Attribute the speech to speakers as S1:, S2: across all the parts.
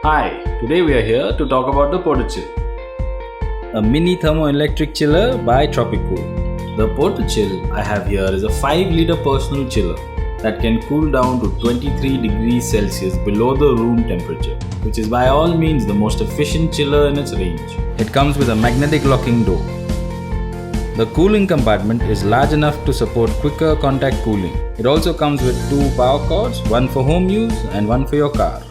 S1: Hi, today we are here to talk about the Portachill,
S2: A mini thermo-electric chiller by Tropicool.
S1: The Portachill I have here is a 5-liter personal chiller that can cool down to 23 degrees Celsius below the room temperature, which is by all means the most efficient chiller in its range.
S2: It comes with a magnetic locking door. The cooling compartment is large enough to support quicker contact cooling. It also comes with 2 power cords, one for home use and one for your car.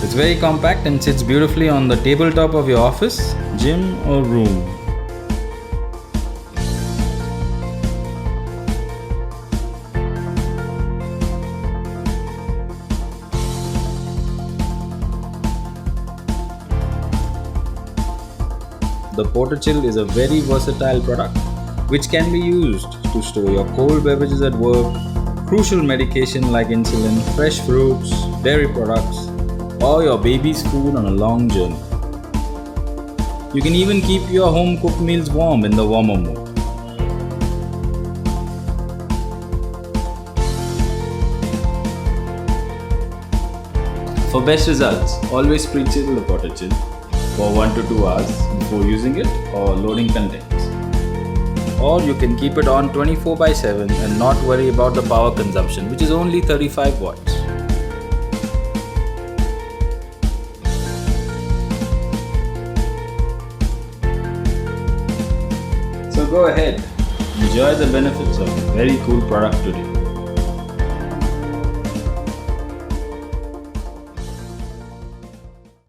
S2: It's very compact and sits beautifully on the tabletop of your office, gym or room. The Portachill is a very versatile product which can be used to store your cold beverages at work, crucial medication like insulin, fresh fruits, dairy products, or your baby's food on a long journey. You can even keep your home cooked meals warm in the warmer mode.
S1: For best results, always pre-chill the Portachill for 1 to 2 hours before using it or loading contents.
S2: Or you can keep it on 24/7 and not worry about the power consumption, which is only 35 watts.
S1: So go ahead, enjoy the benefits of a very cool product today.